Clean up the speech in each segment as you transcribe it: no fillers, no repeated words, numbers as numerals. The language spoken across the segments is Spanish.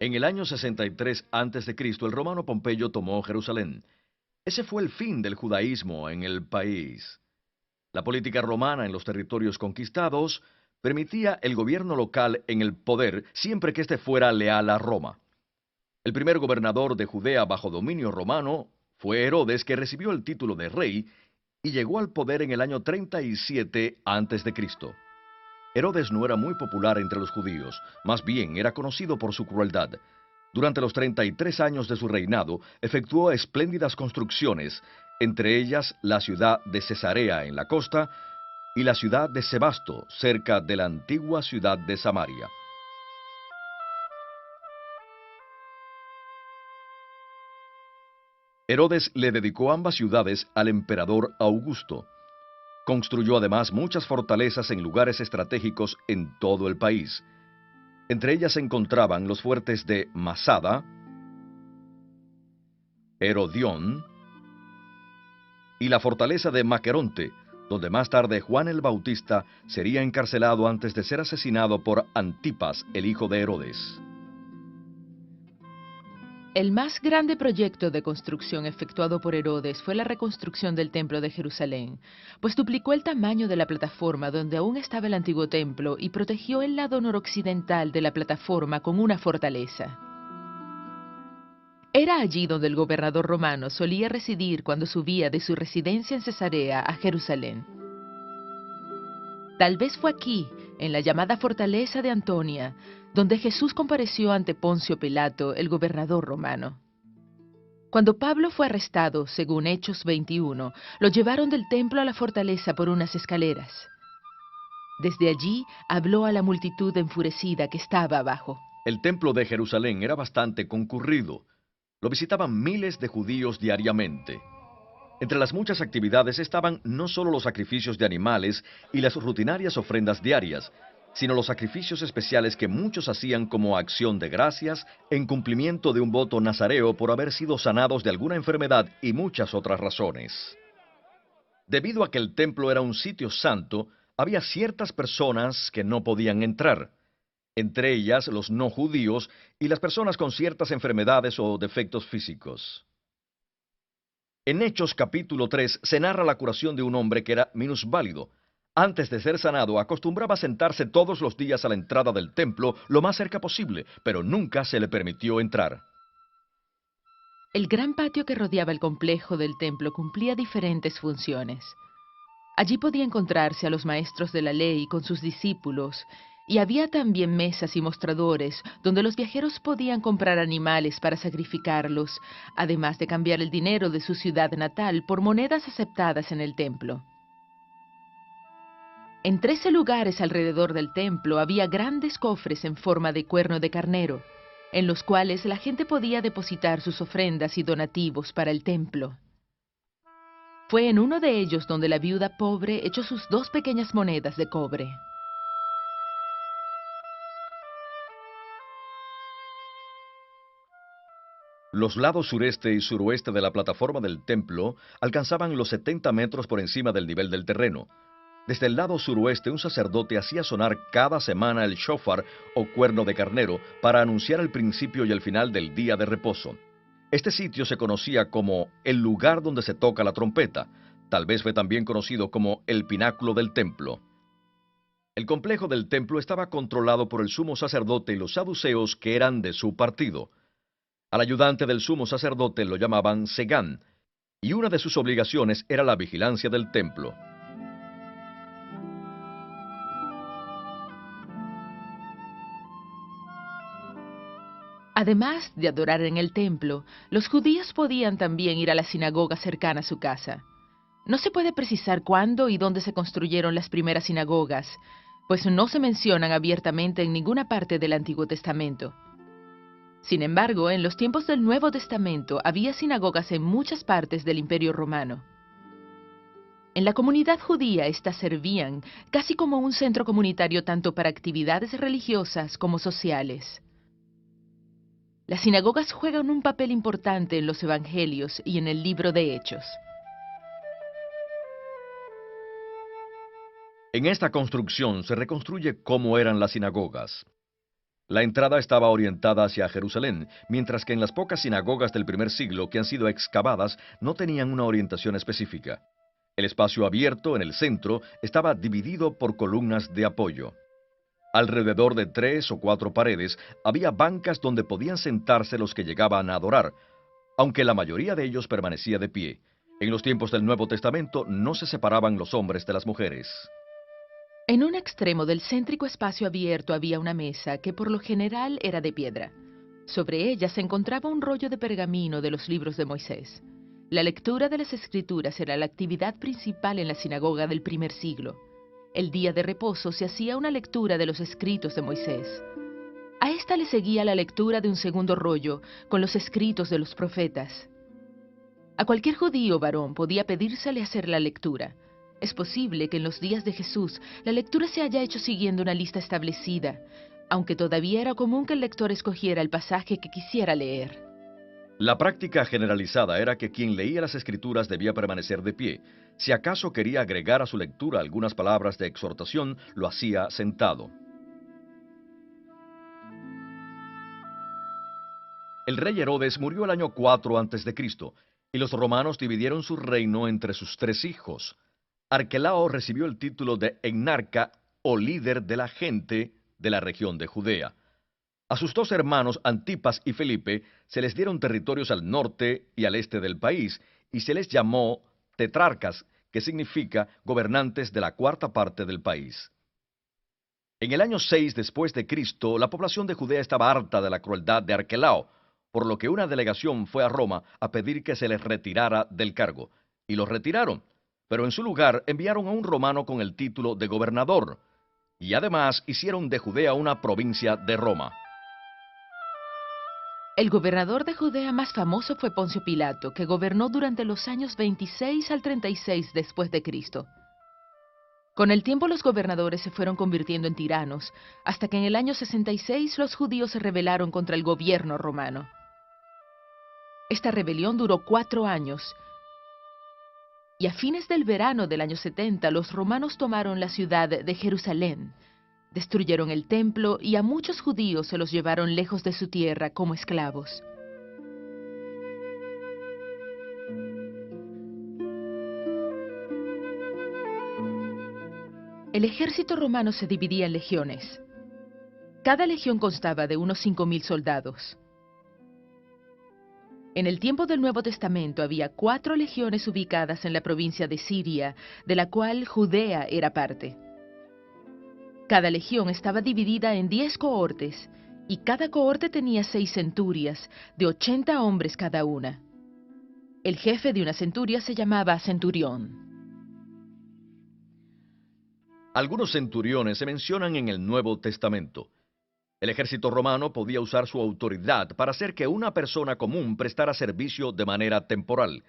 En el año 63 a.C., el romano Pompeyo tomó Jerusalén. Ese fue el fin del judaísmo en el país. La política romana en los territorios conquistados permitía el gobierno local en el poder siempre que éste fuera leal a Roma. El primer gobernador de Judea bajo dominio romano fue Herodes, que recibió el título de rey y llegó al poder en el año 37 a.C. Herodes no era muy popular entre los judíos, más bien era conocido por su crueldad. Durante los 33 años de su reinado, efectuó espléndidas construcciones, entre ellas la ciudad de Cesarea en la costa y la ciudad de Sebasto, cerca de la antigua ciudad de Samaria. Herodes le dedicó ambas ciudades al emperador Augusto. Construyó además muchas fortalezas en lugares estratégicos en todo el país. Entre ellas se encontraban los fuertes de Masada, Herodión y la fortaleza de Maqueronte, donde más tarde Juan el Bautista sería encarcelado antes de ser asesinado por Antipas, el hijo de Herodes. El más grande proyecto de construcción efectuado por Herodes fue la reconstrucción del Templo de Jerusalén, pues duplicó el tamaño de la plataforma donde aún estaba el antiguo templo y protegió el lado noroccidental de la plataforma con una fortaleza. Era allí donde el gobernador romano solía residir cuando subía de su residencia en Cesarea a Jerusalén. Tal vez fue aquí, en la llamada fortaleza de Antonia, donde Jesús compareció ante Poncio Pilato, el gobernador romano. Cuando Pablo fue arrestado, según Hechos 21, lo llevaron del templo a la fortaleza por unas escaleras. Desde allí habló a la multitud enfurecida que estaba abajo. El templo de Jerusalén era bastante concurrido. Lo visitaban miles de judíos diariamente. Entre las muchas actividades estaban no solo los sacrificios de animales y las rutinarias ofrendas diarias, sino los sacrificios especiales que muchos hacían como acción de gracias en cumplimiento de un voto nazareo por haber sido sanados de alguna enfermedad y muchas otras razones. Debido a que el templo era un sitio santo, había ciertas personas que no podían entrar, entre ellas los no judíos y las personas con ciertas enfermedades o defectos físicos. En Hechos capítulo 3 se narra la curación de un hombre que era minusválido. Antes de ser sanado, acostumbraba a sentarse todos los días a la entrada del templo lo más cerca posible, pero nunca se le permitió entrar. El gran patio que rodeaba el complejo del templo cumplía diferentes funciones. Allí podía encontrarse a los maestros de la ley con sus discípulos, y había también mesas y mostradores donde los viajeros podían comprar animales para sacrificarlos, además de cambiar el dinero de su ciudad natal por monedas aceptadas en el templo. En 13 lugares alrededor del templo había grandes cofres en forma de cuerno de carnero, en los cuales la gente podía depositar sus ofrendas y donativos para el templo. Fue en uno de ellos donde la viuda pobre echó sus 2 pequeñas monedas de cobre. Los lados sureste y suroeste de la plataforma del templo alcanzaban los 70 metros por encima del nivel del terreno. Desde el lado suroeste, un sacerdote hacía sonar cada semana el shofar o cuerno de carnero para anunciar el principio y el final del día de reposo. Este sitio se conocía como el lugar donde se toca la trompeta. Tal vez fue también conocido como el pináculo del templo. El complejo del templo estaba controlado por el sumo sacerdote y los saduceos que eran de su partido. Al ayudante del sumo sacerdote lo llamaban segán, y una de sus obligaciones era la vigilancia del templo. Además de adorar en el templo, los judíos podían también ir a la sinagoga cercana a su casa. No se puede precisar cuándo y dónde se construyeron las primeras sinagogas, pues no se mencionan abiertamente en ninguna parte del Antiguo Testamento. Sin embargo, en los tiempos del Nuevo Testamento había sinagogas en muchas partes del Imperio Romano. En la comunidad judía estas servían casi como un centro comunitario tanto para actividades religiosas como sociales. Las sinagogas juegan un papel importante en los Evangelios y en el libro de Hechos. En esta construcción se reconstruye cómo eran las sinagogas. La entrada estaba orientada hacia Jerusalén, mientras que en las pocas sinagogas del primer siglo que han sido excavadas no tenían una orientación específica. El espacio abierto en el centro estaba dividido por columnas de apoyo. Alrededor de 3 o 4 paredes había bancas donde podían sentarse los que llegaban a adorar, aunque la mayoría de ellos permanecía de pie. En los tiempos del Nuevo Testamento no se separaban los hombres de las mujeres. En un extremo del céntrico espacio abierto había una mesa que por lo general era de piedra. Sobre ella se encontraba un rollo de pergamino de los libros de Moisés. La lectura de las Escrituras era la actividad principal en la sinagoga del primer siglo. El día de reposo se hacía una lectura de los escritos de Moisés. A esta le seguía la lectura de un segundo rollo con los escritos de los profetas. A cualquier judío varón podía pedírsele hacer la lectura. Es posible que en los días de Jesús la lectura se haya hecho siguiendo una lista establecida, aunque todavía era común que el lector escogiera el pasaje que quisiera leer. La práctica generalizada era que quien leía las Escrituras debía permanecer de pie. Si acaso quería agregar a su lectura algunas palabras de exhortación, lo hacía sentado. El rey Herodes murió el año 4 a.C., y los romanos dividieron su reino entre sus 3 hijos. Arquelao recibió el título de etnarca o líder de la gente de la región de Judea. A sus 2 hermanos, Antipas y Felipe, se les dieron territorios al norte y al este del país, y se les llamó tetrarcas, que significa gobernantes de la 4ª parte del país. En el año 6 después de Cristo, la población de Judea estaba harta de la crueldad de Arquelao, por lo que una delegación fue a Roma a pedir que se les retirara del cargo, y los retiraron, pero en su lugar enviaron a un romano con el título de gobernador, y además hicieron de Judea una provincia de Roma. El gobernador de Judea más famoso fue Poncio Pilato, que gobernó durante los años 26 al 36 después de Cristo. Con el tiempo los gobernadores se fueron convirtiendo en tiranos, hasta que en el año 66 los judíos se rebelaron contra el gobierno romano. Esta rebelión duró 4 años, y a fines del verano del año 70 los romanos tomaron la ciudad de Jerusalén, destruyeron el templo y a muchos judíos se los llevaron lejos de su tierra como esclavos. El ejército romano se dividía en legiones. Cada legión constaba de unos 5.000 soldados. En el tiempo del Nuevo Testamento había 4 legiones ubicadas en la provincia de Siria, de la cual Judea era parte. Cada legión estaba dividida en 10 cohortes, y cada cohorte tenía 6 centurias, de 80 hombres cada una. El jefe de una centuria se llamaba centurión. Algunos centuriones se mencionan en el Nuevo Testamento. El ejército romano podía usar su autoridad para hacer que una persona común prestara servicio de manera temporal.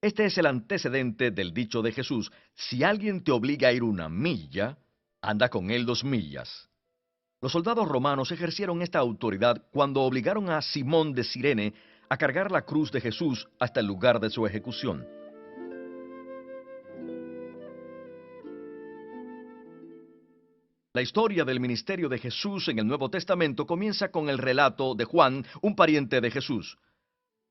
Este es el antecedente del dicho de Jesús: si alguien te obliga a ir 1 milla, anda con él 2 millas. Los soldados romanos ejercieron esta autoridad cuando obligaron a Simón de Cirene a cargar la cruz de Jesús hasta el lugar de su ejecución. La historia del ministerio de Jesús en el Nuevo Testamento comienza con el relato de Juan, un pariente de Jesús.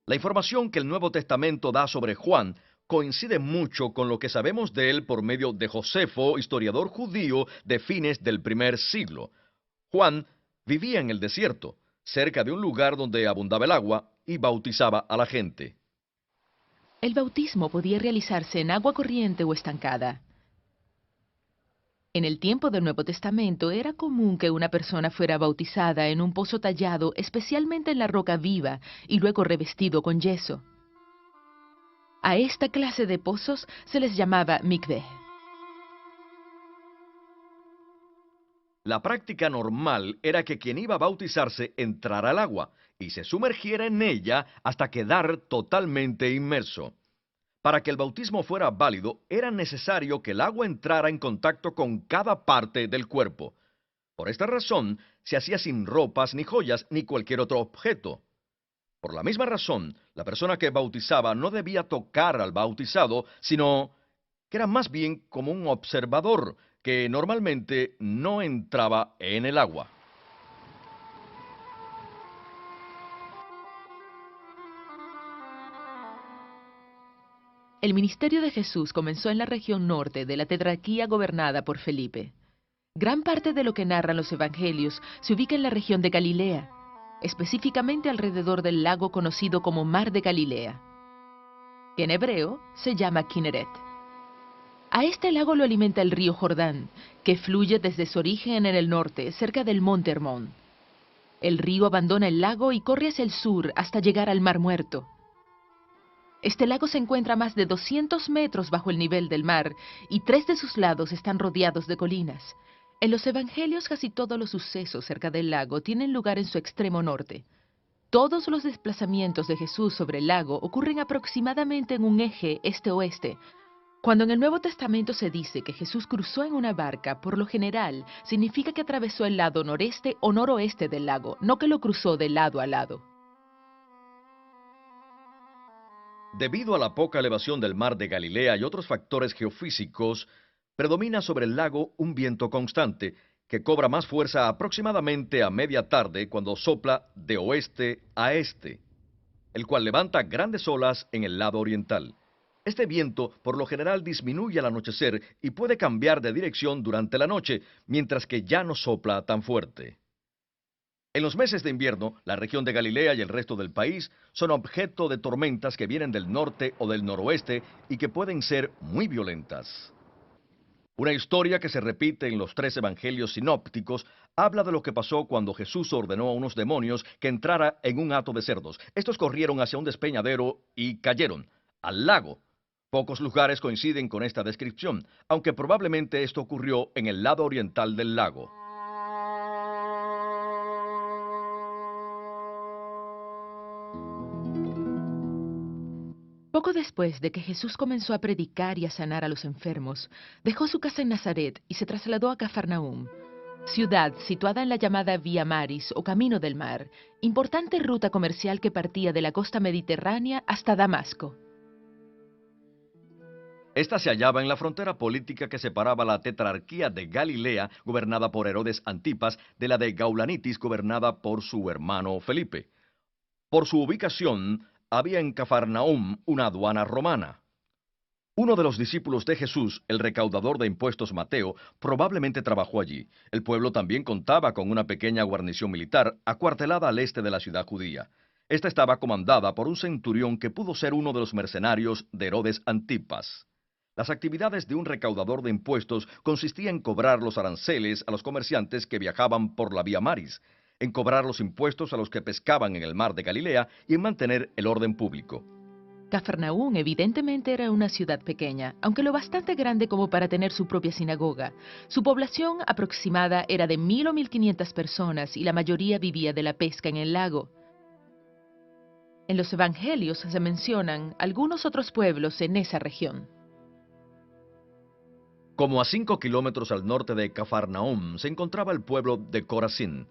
La información que el Nuevo Testamento da sobre Juan coincide mucho con lo que sabemos de él por medio de Josefo, historiador judío de fines del primer siglo. Juan vivía en el desierto, cerca de un lugar donde abundaba el agua, y bautizaba a la gente. El bautismo podía realizarse en agua corriente o estancada. En el tiempo del Nuevo Testamento era común que una persona fuera bautizada en un pozo tallado especialmente en la roca viva y luego revestido con yeso. A esta clase de pozos se les llamaba mikveh. La práctica normal era que quien iba a bautizarse entrara al agua y se sumergiera en ella hasta quedar totalmente inmerso. Para que el bautismo fuera válido, era necesario que el agua entrara en contacto con cada parte del cuerpo. Por esta razón, se hacía sin ropas, ni joyas, ni cualquier otro objeto. Por la misma razón, la persona que bautizaba no debía tocar al bautizado, sino que era más bien como un observador, que normalmente no entraba en el agua. El ministerio de Jesús comenzó en la región norte de la tetrarquía gobernada por Felipe. Gran parte de lo que narran los evangelios se ubica en la región de Galilea, específicamente alrededor del lago conocido como Mar de Galilea, que en hebreo se llama Kinneret. A este lago lo alimenta el río Jordán, que fluye desde su origen en el norte, cerca del monte Hermón. El río abandona el lago y corre hacia el sur hasta llegar al Mar Muerto. Este lago se encuentra a más de 200 metros bajo el nivel del mar y 3 de sus lados están rodeados de colinas. En los evangelios casi todos los sucesos cerca del lago tienen lugar en su extremo norte. Todos los desplazamientos de Jesús sobre el lago ocurren aproximadamente en un eje este-oeste. Cuando en el Nuevo Testamento se dice que Jesús cruzó en una barca, por lo general significa que atravesó el lado noreste o noroeste del lago, no que lo cruzó de lado a lado. Debido a la poca elevación del mar de Galilea y otros factores geofísicos, predomina sobre el lago un viento constante que cobra más fuerza aproximadamente a media tarde cuando sopla de oeste a este, el cual levanta grandes olas en el lado oriental. Este viento por lo general disminuye al anochecer y puede cambiar de dirección durante la noche, mientras que ya no sopla tan fuerte. En los meses de invierno, la región de Galilea y el resto del país son objeto de tormentas que vienen del norte o del noroeste y que pueden ser muy violentas. Una historia que se repite en los 3 evangelios sinópticos habla de lo que pasó cuando Jesús ordenó a unos demonios que entrara en un hato de cerdos. Estos corrieron hacia un despeñadero y cayeron al lago. Pocos lugares coinciden con esta descripción, aunque probablemente esto ocurrió en el lado oriental del lago. Poco después de que Jesús comenzó a predicar y a sanar a los enfermos, dejó su casa en Nazaret y se trasladó a Cafarnaúm, ciudad situada en la llamada Vía Maris o Camino del Mar, importante ruta comercial que partía de la costa mediterránea hasta Damasco. Esta se hallaba en la frontera política que separaba la tetrarquía de Galilea, gobernada por Herodes Antipas, de la de Gaulanitis, gobernada por su hermano Felipe. Por su ubicación, había en Cafarnaúm una aduana romana. Uno de los discípulos de Jesús, el recaudador de impuestos Mateo, probablemente trabajó allí. El pueblo también contaba con una pequeña guarnición militar acuartelada al este de la ciudad judía. Esta estaba comandada por un centurión que pudo ser uno de los mercenarios de Herodes Antipas. Las actividades de un recaudador de impuestos consistían en cobrar los aranceles a los comerciantes que viajaban por la Vía Maris, en cobrar los impuestos a los que pescaban en el mar de Galilea y en mantener el orden público. Cafarnaúm evidentemente era una ciudad pequeña, aunque lo bastante grande como para tener su propia sinagoga. Su población aproximada era de 1.000 o 1.500 personas y la mayoría vivía de la pesca en el lago. En los evangelios se mencionan algunos otros pueblos en esa región. Como a 5 kilómetros al norte de Cafarnaúm se encontraba el pueblo de Corazín.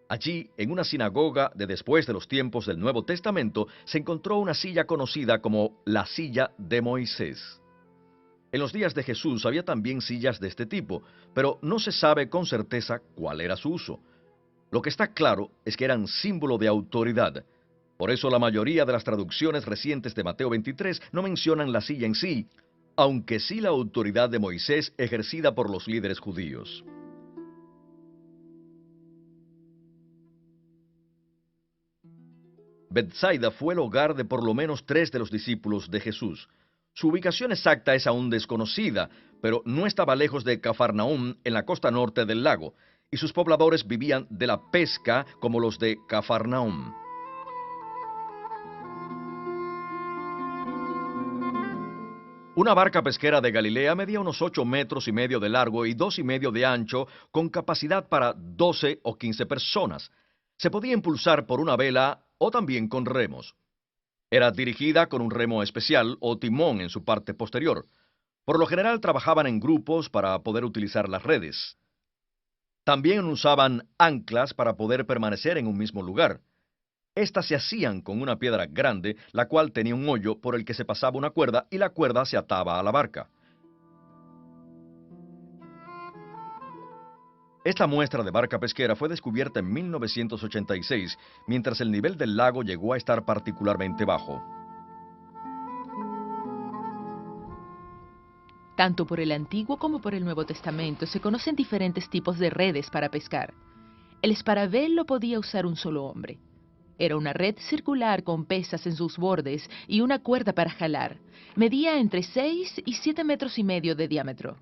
Allí, en una sinagoga de después de los tiempos del Nuevo Testamento, se encontró una silla conocida como la silla de Moisés. En los días de Jesús había también sillas de este tipo, pero no se sabe con certeza cuál era su uso. Lo que está claro es que eran símbolo de autoridad. Por eso la mayoría de las traducciones recientes de Mateo 23 no mencionan la silla en sí, aunque sí la autoridad de Moisés ejercida por los líderes judíos. Betsaida fue el hogar de por lo menos 3 de los discípulos de Jesús. Su ubicación exacta es aún desconocida, pero no estaba lejos de Cafarnaúm en la costa norte del lago, y sus pobladores vivían de la pesca como los de Cafarnaúm. Una barca pesquera de Galilea medía unos 8,5 metros de largo y 2,5 de ancho, con capacidad para 12 o 15 personas. Se podía impulsar por una vela o también con remos. Era dirigida con un remo especial o timón en su parte posterior. Por lo general trabajaban en grupos para poder utilizar las redes. También usaban anclas para poder permanecer en un mismo lugar. Estas se hacían con una piedra grande, la cual tenía un hoyo por el que se pasaba una cuerda y la cuerda se ataba a la barca. Esta muestra de barca pesquera fue descubierta en 1986, mientras el nivel del lago llegó a estar particularmente bajo. Tanto por el Antiguo como por el Nuevo Testamento se conocen diferentes tipos de redes para pescar. El esparabel lo podía usar un solo hombre. Era una red circular con pesas en sus bordes y una cuerda para jalar. Medía entre 6 y 7 metros y medio de diámetro.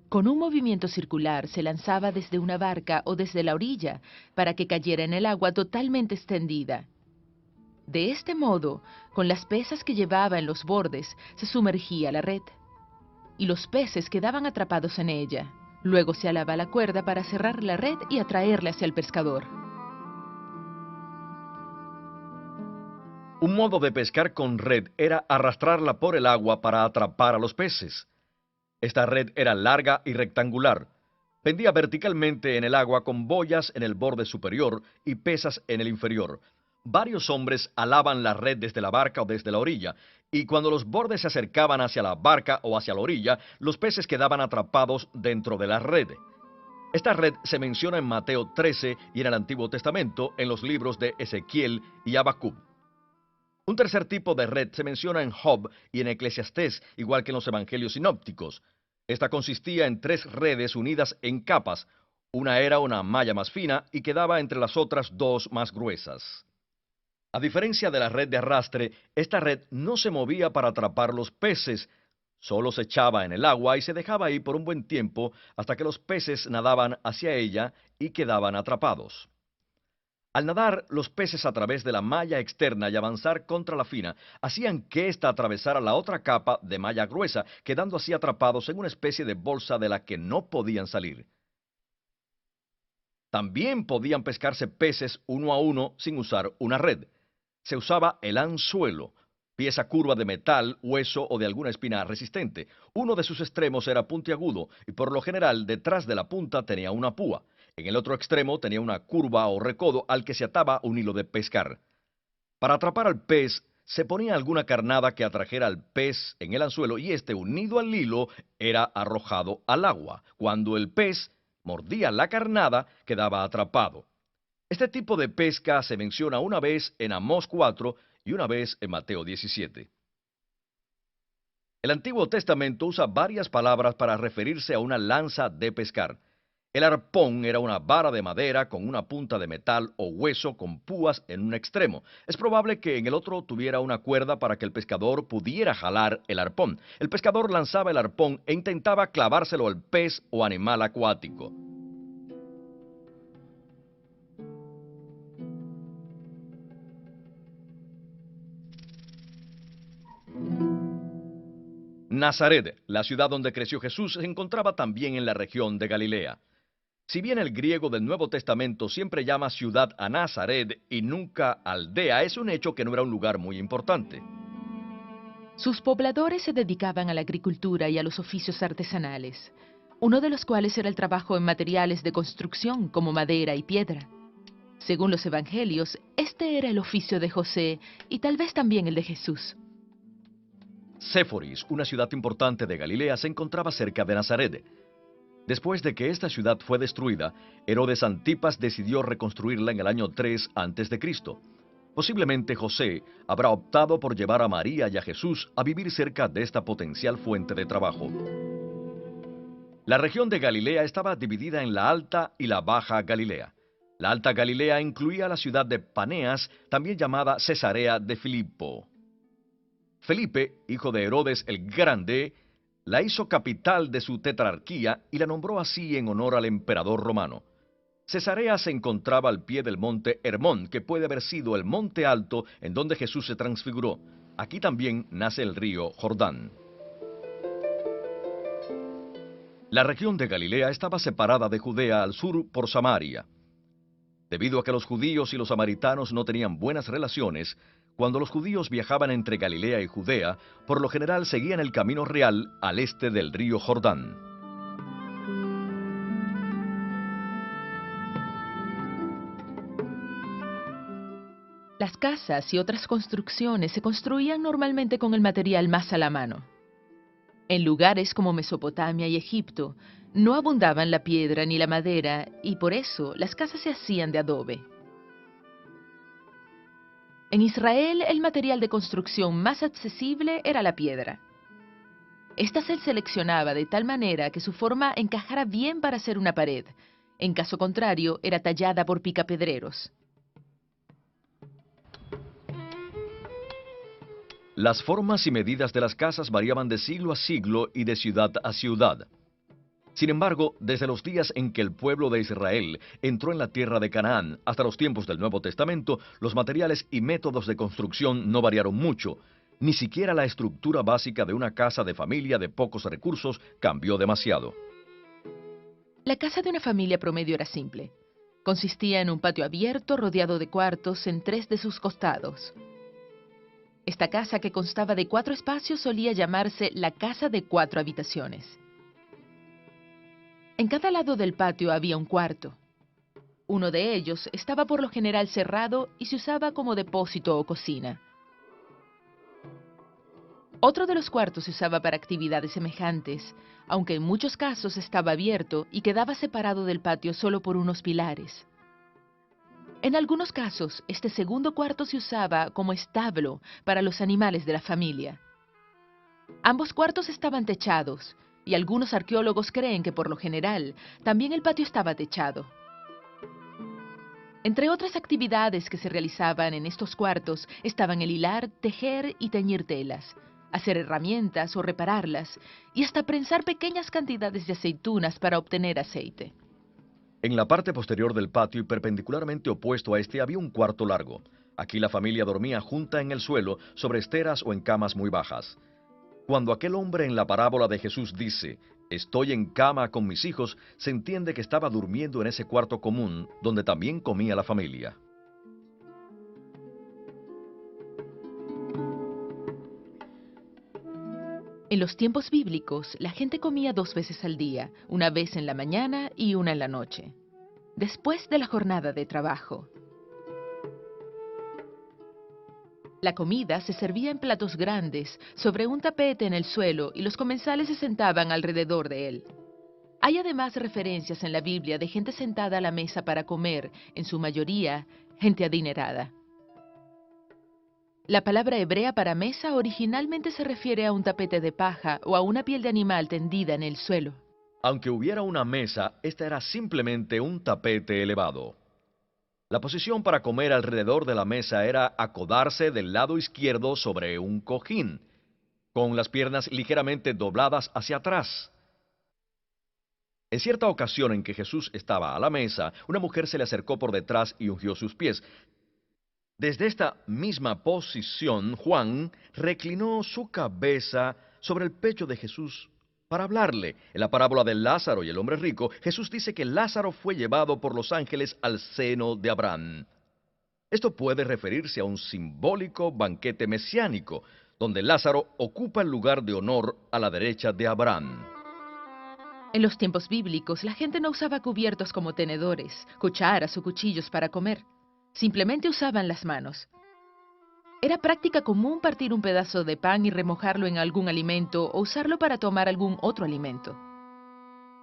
Con un movimiento circular se lanzaba desde una barca o desde la orilla para que cayera en el agua totalmente extendida. De este modo, con las pesas que llevaba en los bordes, se sumergía la red y los peces quedaban atrapados en ella. Luego se alaba la cuerda para cerrar la red y atraerla hacia el pescador. Un modo de pescar con red era arrastrarla por el agua para atrapar a los peces. Esta red era larga y rectangular. Pendía verticalmente en el agua con boyas en el borde superior y pesas en el inferior. Varios hombres alaban la red desde la barca o desde la orilla, y cuando los bordes se acercaban hacia la barca o hacia la orilla, los peces quedaban atrapados dentro de la red. Esta red se menciona en Mateo 13 y en el Antiguo Testamento en los libros de Ezequiel y Habacuc. Un tercer tipo de red se menciona en Job y en Eclesiastés, igual que en los evangelios sinópticos. Esta consistía en 3 redes unidas en capas. Una era una malla más fina y quedaba entre las otras 2 más gruesas. A diferencia de la red de arrastre, esta red no se movía para atrapar los peces, solo se echaba en el agua y se dejaba ahí por un buen tiempo hasta que los peces nadaban hacia ella y quedaban atrapados. Al nadar los peces a través de la malla externa y avanzar contra la fina, hacían que ésta atravesara la otra capa de malla gruesa, quedando así atrapados en una especie de bolsa de la que no podían salir. También podían pescarse peces uno a uno sin usar una red. Se usaba el anzuelo, pieza curva de metal, hueso o de alguna espina resistente. Uno de sus extremos era puntiagudo y por lo general detrás de la punta tenía una púa. En el otro extremo tenía una curva o recodo al que se ataba un hilo de pescar. Para atrapar al pez, se ponía alguna carnada que atrajera al pez en el anzuelo y este, unido al hilo, era arrojado al agua. Cuando el pez mordía la carnada, quedaba atrapado. Este tipo de pesca se menciona una vez en Amós 4 y una vez en Mateo 17. El Antiguo Testamento usa varias palabras para referirse a una lanza de pescar. El arpón era una vara de madera con una punta de metal o hueso con púas en un extremo. Es probable que en el otro tuviera una cuerda para que el pescador pudiera jalar el arpón. El pescador lanzaba el arpón e intentaba clavárselo al pez o animal acuático. Nazaret, la ciudad donde creció Jesús, se encontraba también en la región de Galilea. Si bien el griego del Nuevo Testamento siempre llama ciudad a Nazaret y nunca aldea, es un hecho que no era un lugar muy importante. Sus pobladores se dedicaban a la agricultura y a los oficios artesanales, uno de los cuales era el trabajo en materiales de construcción como madera y piedra. Según los evangelios, este era el oficio de José y tal vez también el de Jesús. Séforis, una ciudad importante de Galilea, se encontraba cerca de Nazaret. Después de que esta ciudad fue destruida, Herodes Antipas decidió reconstruirla en el año 3 a.C. Posiblemente José habrá optado por llevar a María y a Jesús a vivir cerca de esta potencial fuente de trabajo. La región de Galilea estaba dividida en la Alta y la Baja Galilea. La Alta Galilea incluía la ciudad de Paneas, también llamada Cesarea de Filipo. Felipe, hijo de Herodes el Grande, la hizo capital de su tetrarquía y la nombró así en honor al emperador romano. Cesarea se encontraba al pie del monte Hermón, que puede haber sido el monte alto en donde Jesús se transfiguró. Aquí también nace el río Jordán. La región de Galilea estaba separada de Judea al sur por Samaria. Debido a que los judíos y los samaritanos no tenían buenas relaciones, cuando los judíos viajaban entre Galilea y Judea, por lo general seguían el camino real al este del río Jordán. Las casas y otras construcciones se construían normalmente con el material más a la mano. En lugares como Mesopotamia y Egipto, no abundaban la piedra ni la madera y por eso las casas se hacían de adobe. En Israel, el material de construcción más accesible era la piedra. Esta se seleccionaba de tal manera que su forma encajara bien para hacer una pared. En caso contrario, era tallada por picapedreros. Las formas y medidas de las casas variaban de siglo a siglo y de ciudad a ciudad. Sin embargo, desde los días en que el pueblo de Israel entró en la tierra de Canaán hasta los tiempos del Nuevo Testamento, los materiales y métodos de construcción no variaron mucho. Ni siquiera la estructura básica de una casa de familia de pocos recursos cambió demasiado. La casa de una familia promedio era simple. Consistía en un patio abierto rodeado de cuartos en 3 de sus costados. Esta casa, que constaba de 4 espacios, solía llamarse la casa de 4 habitaciones. En cada lado del patio había un cuarto. Uno de ellos estaba por lo general cerrado y se usaba como depósito o cocina. Otro de los cuartos se usaba para actividades semejantes, aunque en muchos casos estaba abierto y quedaba separado del patio solo por unos pilares. En algunos casos, este segundo cuarto se usaba como establo para los animales de la familia. Ambos cuartos estaban techados, y algunos arqueólogos creen que por lo general también el patio estaba techado. Entre otras actividades que se realizaban en estos cuartos estaban el hilar, tejer y teñir telas, hacer herramientas o repararlas, y hasta prensar pequeñas cantidades de aceitunas para obtener aceite. En la parte posterior del patio y perpendicularmente opuesto a este había un cuarto largo. Aquí la familia dormía junta en el suelo, sobre esteras o en camas muy bajas. Cuando aquel hombre en la parábola de Jesús dice, «Estoy en cama con mis hijos», se entiende que estaba durmiendo en ese cuarto común, donde también comía la familia. En los tiempos bíblicos, la gente comía 2 veces al día, una vez en la mañana y una en la noche, después de la jornada de trabajo. La comida se servía en platos grandes, sobre un tapete en el suelo, y los comensales se sentaban alrededor de él. Hay además referencias en la Biblia de gente sentada a la mesa para comer, en su mayoría, gente adinerada. La palabra hebrea para mesa originalmente se refiere a un tapete de paja o a una piel de animal tendida en el suelo. Aunque hubiera una mesa, esta era simplemente un tapete elevado. La posición para comer alrededor de la mesa era acodarse del lado izquierdo sobre un cojín, con las piernas ligeramente dobladas hacia atrás. En cierta ocasión en que Jesús estaba a la mesa, una mujer se le acercó por detrás y ungió sus pies. Desde esta misma posición, Juan reclinó su cabeza sobre el pecho de Jesús para hablarle. En la parábola de Lázaro y el hombre rico, Jesús dice que Lázaro fue llevado por los ángeles al seno de Abraham. Esto puede referirse a un simbólico banquete mesiánico, donde Lázaro ocupa el lugar de honor a la derecha de Abraham. En los tiempos bíblicos, la gente no usaba cubiertos como tenedores, cucharas o cuchillos para comer. Simplemente usaban las manos. Era práctica común partir un pedazo de pan y remojarlo en algún alimento o usarlo para tomar algún otro alimento.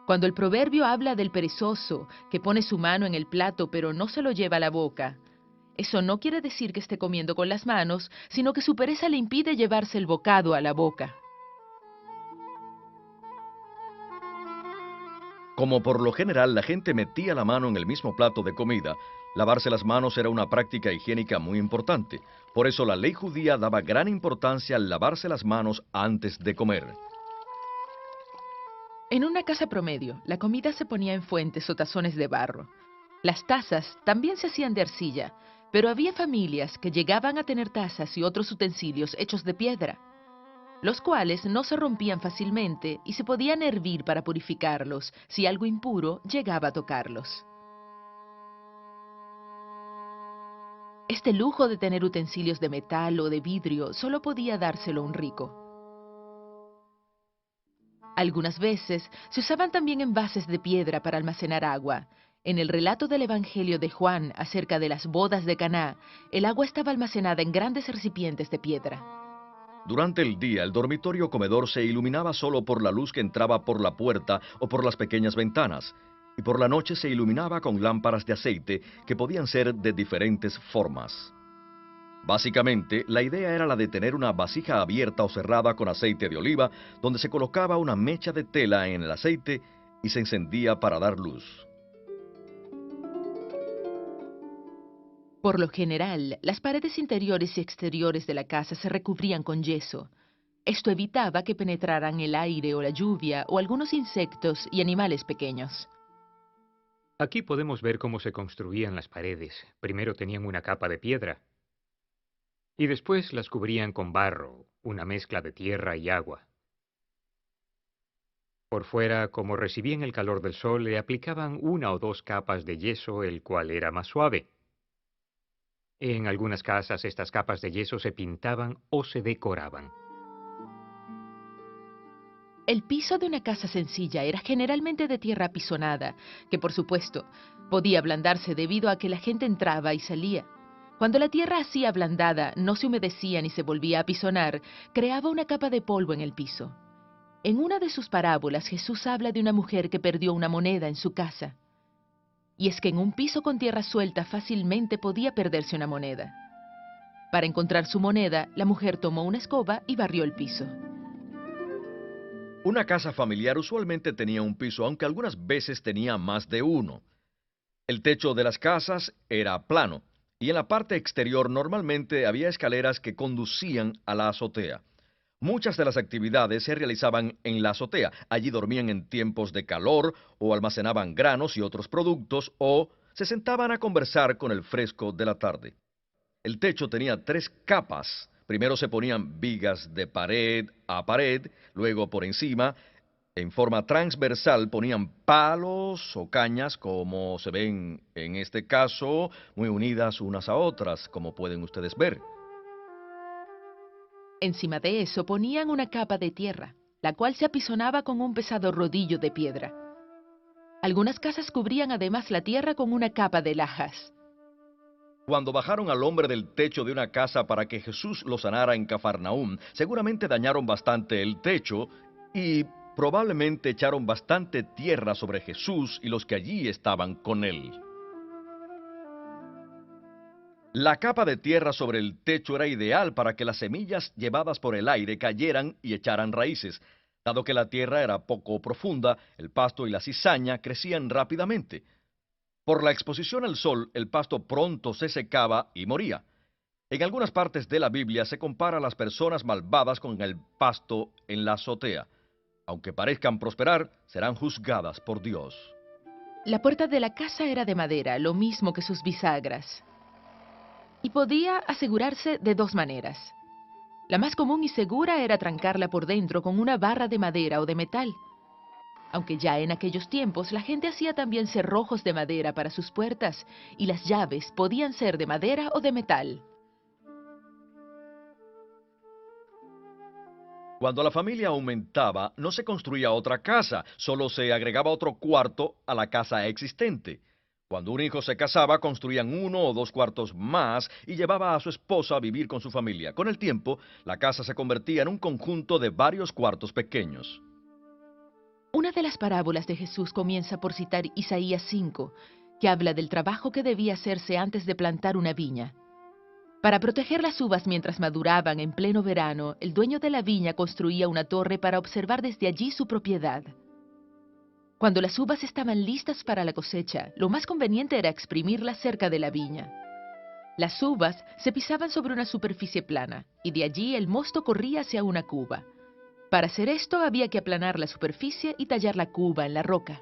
Cuando el proverbio habla del perezoso que pone su mano en el plato pero no se lo lleva a la boca, eso no quiere decir que esté comiendo con las manos, sino que su pereza le impide llevarse el bocado a la boca. Como por lo general la gente metía la mano en el mismo plato de comida, lavarse las manos era una práctica higiénica muy importante. Por eso la ley judía daba gran importancia al lavarse las manos antes de comer. En una casa promedio, la comida se ponía en fuentes o tazones de barro. Las tazas también se hacían de arcilla, pero había familias que llegaban a tener tazas y otros utensilios hechos de piedra, los cuales no se rompían fácilmente y se podían hervir para purificarlos si algo impuro llegaba a tocarlos. Este lujo de tener utensilios de metal o de vidrio solo podía dárselo un rico. Algunas veces se usaban también envases de piedra para almacenar agua. En el relato del Evangelio de Juan acerca de las bodas de Caná, el agua estaba almacenada en grandes recipientes de piedra. Durante el día, el dormitorio comedor se iluminaba solo por la luz que entraba por la puerta o por las pequeñas ventanas, y por la noche se iluminaba con lámparas de aceite que podían ser de diferentes formas. Básicamente, la idea era la de tener una vasija abierta o cerrada con aceite de oliva, donde se colocaba una mecha de tela en el aceite y se encendía para dar luz. Por lo general, las paredes interiores y exteriores de la casa se recubrían con yeso. Esto evitaba que penetraran el aire o la lluvia o algunos insectos y animales pequeños. Aquí podemos ver cómo se construían las paredes. Primero tenían una capa de piedra y después las cubrían con barro, una mezcla de tierra y agua. Por fuera, como recibían el calor del sol, le aplicaban una o dos capas de yeso, el cual era más suave. En algunas casas estas capas de yeso se pintaban o se decoraban. El piso de una casa sencilla era generalmente de tierra apisonada, que por supuesto podía ablandarse debido a que la gente entraba y salía. Cuando la tierra así ablandada no se humedecía ni se volvía a apisonar, creaba una capa de polvo en el piso. En una de sus parábolas Jesús habla de una mujer que perdió una moneda en su casa. Y es que en un piso con tierra suelta fácilmente podía perderse una moneda. Para encontrar su moneda, la mujer tomó una escoba y barrió el piso. Una casa familiar usualmente tenía un piso, aunque algunas veces tenía más de uno. El techo de las casas era plano, y en la parte exterior normalmente había escaleras que conducían a la azotea. Muchas de las actividades se realizaban en la azotea. Allí dormían en tiempos de calor, o almacenaban granos y otros productos, o se sentaban a conversar con el fresco de la tarde. El techo tenía tres capas. Primero se ponían vigas de pared a pared, luego por encima, en forma transversal, ponían palos o cañas, como se ven en este caso, muy unidas unas a otras, como pueden ustedes ver. Encima de eso ponían una capa de tierra, la cual se apisonaba con un pesado rodillo de piedra. Algunas casas cubrían además la tierra con una capa de lajas. Cuando bajaron al hombre del techo de una casa para que Jesús lo sanara en Cafarnaúm, seguramente dañaron bastante el techo y probablemente echaron bastante tierra sobre Jesús y los que allí estaban con él. La capa de tierra sobre el techo era ideal para que las semillas llevadas por el aire cayeran y echaran raíces. Dado que la tierra era poco profunda, el pasto y la cizaña crecían rápidamente. Por la exposición al sol, el pasto pronto se secaba y moría. En algunas partes de la Biblia se compara a las personas malvadas con el pasto en la azotea. Aunque parezcan prosperar, serán juzgadas por Dios. La puerta de la casa era de madera, lo mismo que sus bisagras. Y podía asegurarse de dos maneras. La más común y segura era trancarla por dentro con una barra de madera o de metal. Aunque ya en aquellos tiempos la gente hacía también cerrojos de madera para sus puertas y las llaves podían ser de madera o de metal. Cuando la familia aumentaba, no se construía otra casa, solo se agregaba otro cuarto a la casa existente. Cuando un hijo se casaba, construían uno o dos cuartos más y llevaba a su esposa a vivir con su familia. Con el tiempo, la casa se convertía en un conjunto de varios cuartos pequeños. Una de las parábolas de Jesús comienza por citar Isaías 5, que habla del trabajo que debía hacerse antes de plantar una viña. Para proteger las uvas mientras maduraban en pleno verano, el dueño de la viña construía una torre para observar desde allí su propiedad. Cuando las uvas estaban listas para la cosecha, lo más conveniente era exprimirlas cerca de la viña. Las uvas se pisaban sobre una superficie plana, y de allí el mosto corría hacia una cuba. Para hacer esto había que aplanar la superficie y tallar la cuba en la roca.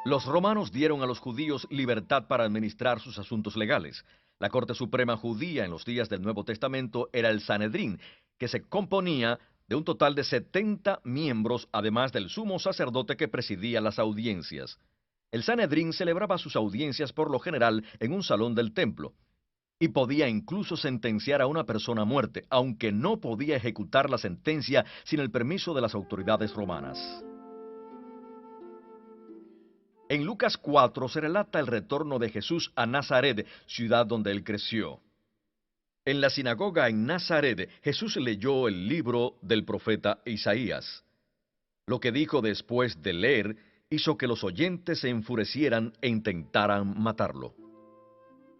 Los romanos dieron a los judíos libertad para administrar sus asuntos legales. La Corte Suprema judía en los días del Nuevo Testamento era el Sanedrín, que se componía de un total de 70 miembros, además del sumo sacerdote que presidía las audiencias. El Sanedrín celebraba sus audiencias por lo general en un salón del templo, y podía incluso sentenciar a una persona a muerte, aunque no podía ejecutar la sentencia sin el permiso de las autoridades romanas. En Lucas 4 se relata el retorno de Jesús a Nazaret, ciudad donde él creció. En la sinagoga en Nazaret, Jesús leyó el libro del profeta Isaías. Lo que dijo después de leer hizo que los oyentes se enfurecieran e intentaran matarlo.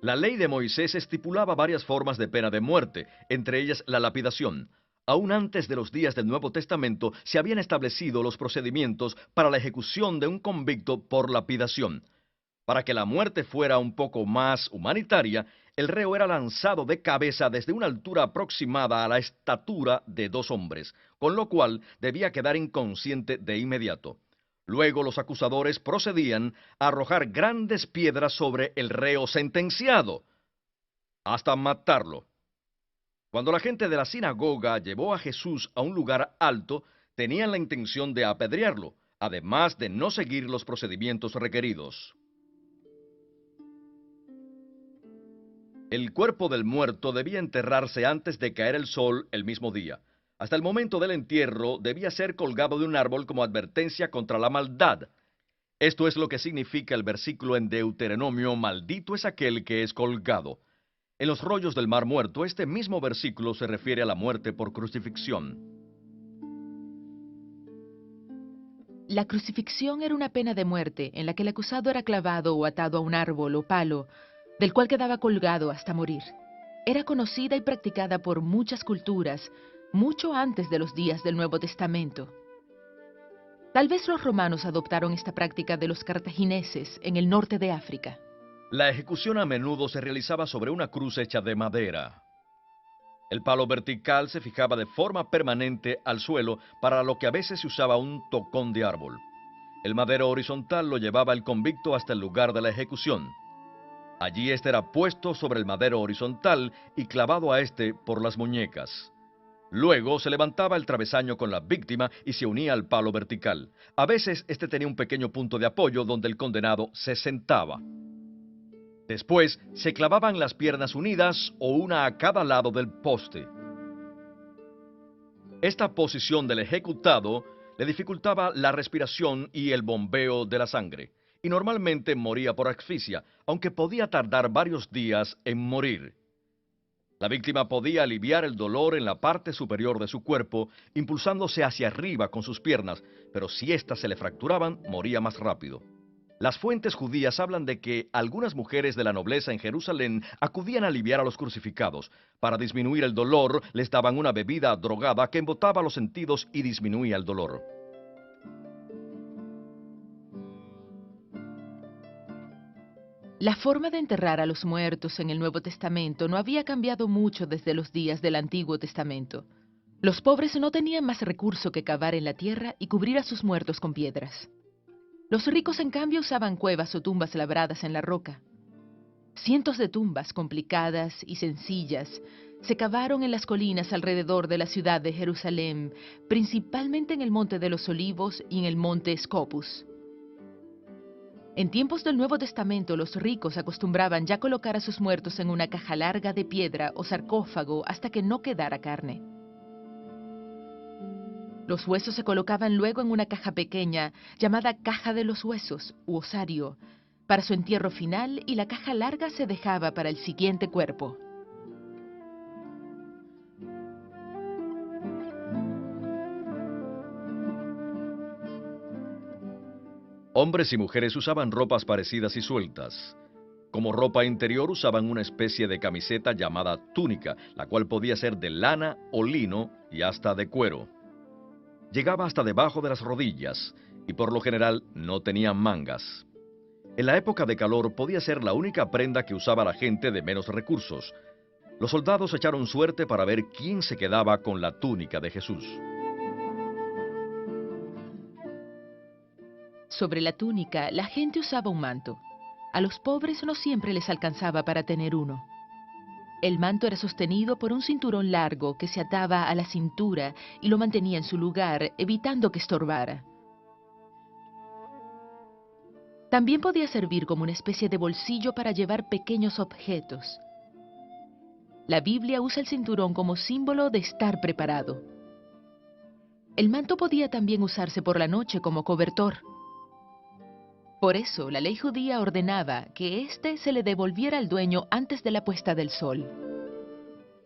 La ley de Moisés estipulaba varias formas de pena de muerte, entre ellas la lapidación. Aún antes de los días del Nuevo Testamento se habían establecido los procedimientos para la ejecución de un convicto por lapidación. Para que la muerte fuera un poco más humanitaria, el reo era lanzado de cabeza desde una altura aproximada a la estatura de 2 hombres, con lo cual debía quedar inconsciente de inmediato. Luego los acusadores procedían a arrojar grandes piedras sobre el reo sentenciado, hasta matarlo. Cuando la gente de la sinagoga llevó a Jesús a un lugar alto, tenían la intención de apedrearlo, además de no seguir los procedimientos requeridos. El cuerpo del muerto debía enterrarse antes de caer el sol el mismo día. Hasta el momento del entierro debía ser colgado de un árbol como advertencia contra la maldad. Esto es lo que significa el versículo en Deuteronomio: maldito es aquel que es colgado. En los rollos del Mar Muerto, este mismo versículo se refiere a la muerte por crucifixión. La crucifixión era una pena de muerte en la que el acusado era clavado o atado a un árbol o palo, del cual quedaba colgado hasta morir. Era conocida y practicada por muchas culturas, mucho antes de los días del Nuevo Testamento. Tal vez los romanos adoptaron esta práctica de los cartagineses en el norte de África. La ejecución a menudo se realizaba sobre una cruz hecha de madera. El palo vertical se fijaba de forma permanente al suelo, para lo que a veces se usaba un tocón de árbol. El madero horizontal lo llevaba el convicto hasta el lugar de la ejecución. Allí éste era puesto sobre el madero horizontal y clavado a éste por las muñecas. Luego se levantaba el travesaño con la víctima y se unía al palo vertical. A veces este tenía un pequeño punto de apoyo donde el condenado se sentaba. Después se clavaban las piernas unidas o una a cada lado del poste. Esta posición del ejecutado le dificultaba la respiración y el bombeo de la sangre, y normalmente moría por asfixia, aunque podía tardar varios días en morir. La víctima podía aliviar el dolor en la parte superior de su cuerpo, impulsándose hacia arriba con sus piernas, pero si éstas se le fracturaban, moría más rápido. Las fuentes judías hablan de que algunas mujeres de la nobleza en Jerusalén acudían a aliviar a los crucificados. Para disminuir el dolor, les daban una bebida drogada que embotaba los sentidos y disminuía el dolor. La forma de enterrar a los muertos en el Nuevo Testamento no había cambiado mucho desde los días del Antiguo Testamento. Los pobres no tenían más recurso que cavar en la tierra y cubrir a sus muertos con piedras. Los ricos, en cambio, usaban cuevas o tumbas labradas en la roca. Cientos de tumbas complicadas y sencillas se cavaron en las colinas alrededor de la ciudad de Jerusalén, principalmente en el Monte de los Olivos y en el Monte Scopus. En tiempos del Nuevo Testamento, los ricos acostumbraban ya colocar a sus muertos en una caja larga de piedra o sarcófago hasta que no quedara carne. Los huesos se colocaban luego en una caja pequeña llamada caja de los huesos u osario para su entierro final, y la caja larga se dejaba para el siguiente cuerpo. Hombres y mujeres usaban ropas parecidas y sueltas. Como ropa interior usaban una especie de camiseta llamada túnica, la cual podía ser de lana o lino y hasta de cuero. Llegaba hasta debajo de las rodillas y por lo general no tenían mangas. En la época de calor podía ser la única prenda que usaba la gente de menos recursos. Los soldados echaron suerte para ver quién se quedaba con la túnica de Jesús. Sobre la túnica, la gente usaba un manto. A los pobres no siempre les alcanzaba para tener uno. El manto era sostenido por un cinturón largo que se ataba a la cintura y lo mantenía en su lugar, evitando que estorbara. También podía servir como una especie de bolsillo para llevar pequeños objetos. La Biblia usa el cinturón como símbolo de estar preparado. El manto podía también usarse por la noche como cobertor. Por eso, la ley judía ordenaba que éste se le devolviera al dueño antes de la puesta del sol.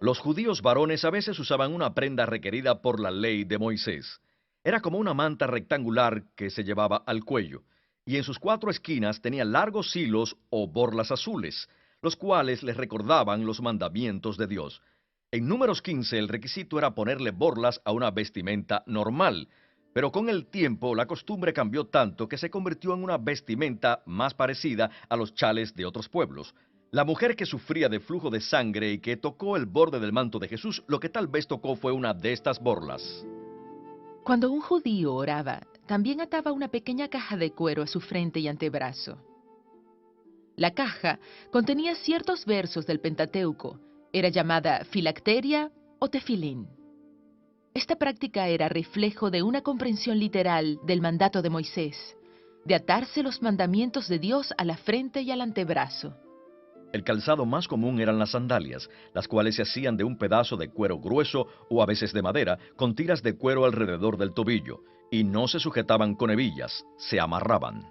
Los judíos varones a veces usaban una prenda requerida por la ley de Moisés. Era como una manta rectangular que se llevaba al cuello. y en sus 4 esquinas tenía largos hilos o borlas azules, los cuales les recordaban los mandamientos de Dios. En Números 15 el requisito era ponerle borlas a una vestimenta normal, pero con el tiempo la costumbre cambió tanto que se convirtió en una vestimenta más parecida a los chales de otros pueblos. La mujer que sufría de flujo de sangre y que tocó el borde del manto de Jesús, lo que tal vez tocó fue una de estas borlas. Cuando un judío oraba, también ataba una pequeña caja de cuero a su frente y antebrazo. La caja contenía ciertos versos del Pentateuco. Era llamada filacteria o tefilín. Esta práctica era reflejo de una comprensión literal del mandato de Moisés, de atarse los mandamientos de Dios a la frente y al antebrazo. El calzado más común eran las sandalias, las cuales se hacían de un pedazo de cuero grueso o a veces de madera, con tiras de cuero alrededor del tobillo, y no se sujetaban con hebillas, se amarraban.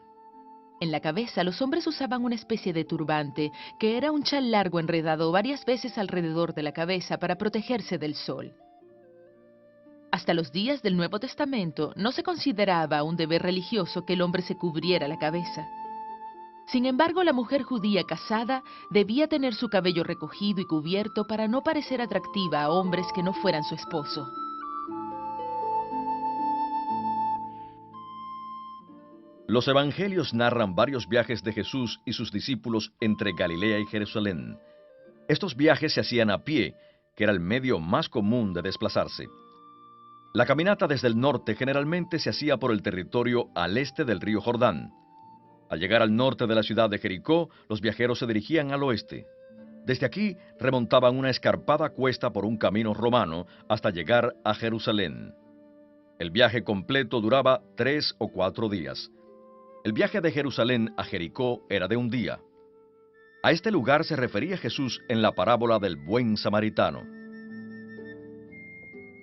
En la cabeza los hombres usaban una especie de turbante, que era un chal largo enredado varias veces alrededor de la cabeza para protegerse del sol. Hasta los días del Nuevo Testamento no se consideraba un deber religioso que el hombre se cubriera la cabeza. Sin embargo, la mujer judía casada debía tener su cabello recogido y cubierto para no parecer atractiva a hombres que no fueran su esposo. Los evangelios narran varios viajes de Jesús y sus discípulos entre Galilea y Jerusalén. Estos viajes se hacían a pie, que era el medio más común de desplazarse. La caminata desde el norte generalmente se hacía por el territorio al este del río Jordán. Al llegar al norte de la ciudad de Jericó, los viajeros se dirigían al oeste. Desde aquí remontaban una escarpada cuesta por un camino romano hasta llegar a Jerusalén. El viaje completo duraba 3 o 4 días. El viaje de Jerusalén a Jericó era de un día. A este lugar se refería Jesús en la parábola del buen samaritano.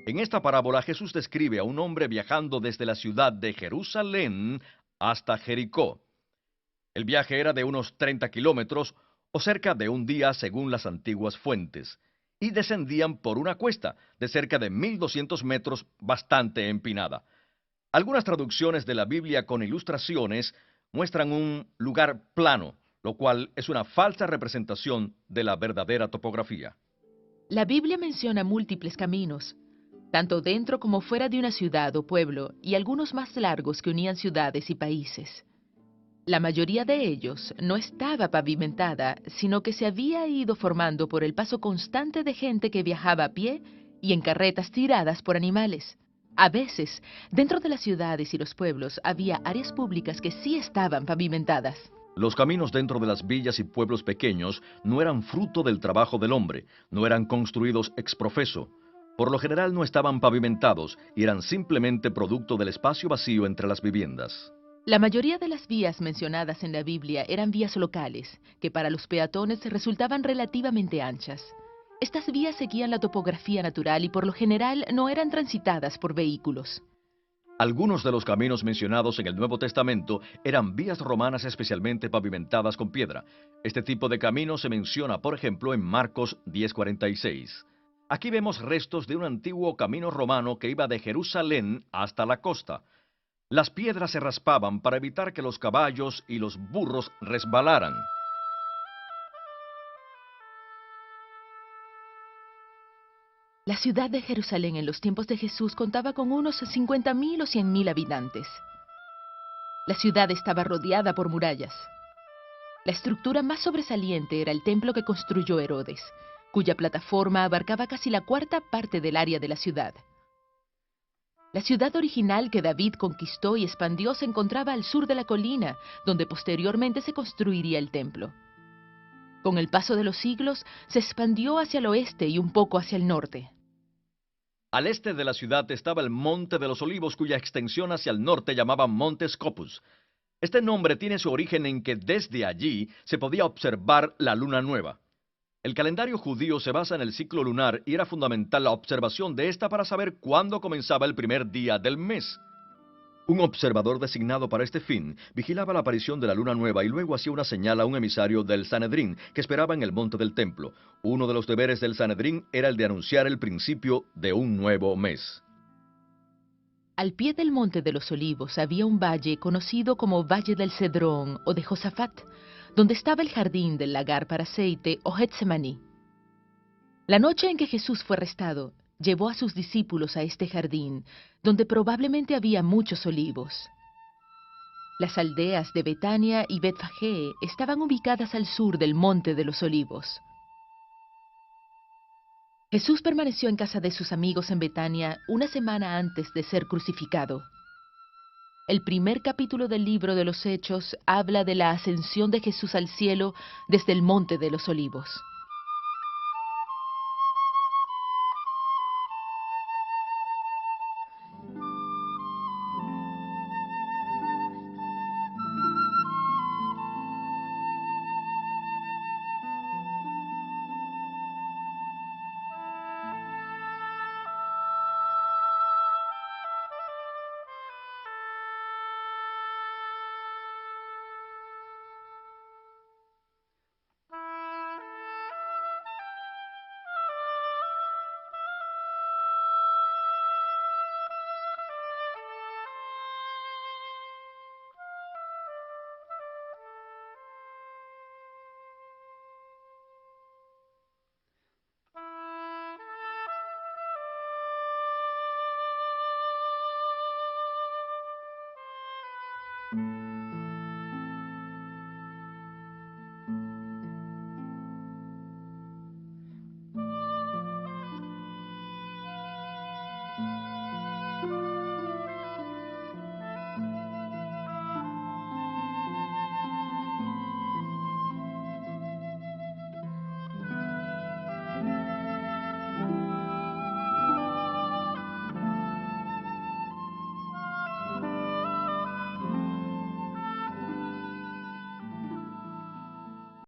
En esta parábola Jesús describe a un hombre viajando desde la ciudad de Jerusalén hasta Jericó. El viaje era de unos 30 kilómetros o cerca de un día según las antiguas fuentes, y descendían por una cuesta de cerca de 1200 metros bastante empinada. Algunas traducciones de la Biblia con ilustraciones muestran un lugar plano, lo cual es una falsa representación de la verdadera topografía. La Biblia menciona múltiples caminos, tanto dentro como fuera de una ciudad o pueblo, y algunos más largos que unían ciudades y países. La mayoría de ellos no estaba pavimentada, sino que se había ido formando por el paso constante de gente que viajaba a pie y en carretas tiradas por animales. A veces, dentro de las ciudades y los pueblos había áreas públicas que sí estaban pavimentadas. Los caminos dentro de las villas y pueblos pequeños no eran fruto del trabajo del hombre, no eran construidos ex profeso. Por lo general no estaban pavimentados y eran simplemente producto del espacio vacío entre las viviendas. La mayoría de las vías mencionadas en la Biblia eran vías locales, que para los peatones resultaban relativamente anchas. Estas vías seguían la topografía natural y por lo general no eran transitadas por vehículos. Algunos de los caminos mencionados en el Nuevo Testamento eran vías romanas especialmente pavimentadas con piedra. Este tipo de camino se menciona, por ejemplo, en Marcos 10:46. Aquí vemos restos de un antiguo camino romano que iba de Jerusalén hasta la costa. Las piedras se raspaban para evitar que los caballos y los burros resbalaran. La ciudad de Jerusalén en los tiempos de Jesús contaba con unos 50,000 o 100,000 habitantes. La ciudad estaba rodeada por murallas. La estructura más sobresaliente era el templo que construyó Herodes, cuya plataforma abarcaba casi la cuarta parte del área de la ciudad. La ciudad original que David conquistó y expandió se encontraba al sur de la colina, donde posteriormente se construiría el templo. Con el paso de los siglos, se expandió hacia el oeste y un poco hacia el norte. Al este de la ciudad estaba el Monte de los Olivos, cuya extensión hacia el norte llamaban Monte Scopus. Este nombre tiene su origen en que desde allí se podía observar la luna nueva. El calendario judío se basa en el ciclo lunar y era fundamental la observación de esta para saber cuándo comenzaba el primer día del mes. Un observador designado para este fin vigilaba la aparición de la luna nueva y luego hacía una señal a un emisario del Sanedrín que esperaba en el monte del templo. Uno de los deberes del Sanedrín era el de anunciar el principio de un nuevo mes. Al pie del Monte de los Olivos había un valle conocido como Valle del Cedrón o de Josafat, donde estaba el jardín del lagar para aceite o Getsemaní. La noche en que Jesús fue arrestado, llevó a sus discípulos a este jardín, donde probablemente había muchos olivos. Las aldeas de Betania y Betfagé estaban ubicadas al sur del Monte de los Olivos. Jesús permaneció en casa de sus amigos en Betania una semana antes de ser crucificado. El primer capítulo del libro de los Hechos habla de la ascensión de Jesús al cielo desde el Monte de los Olivos.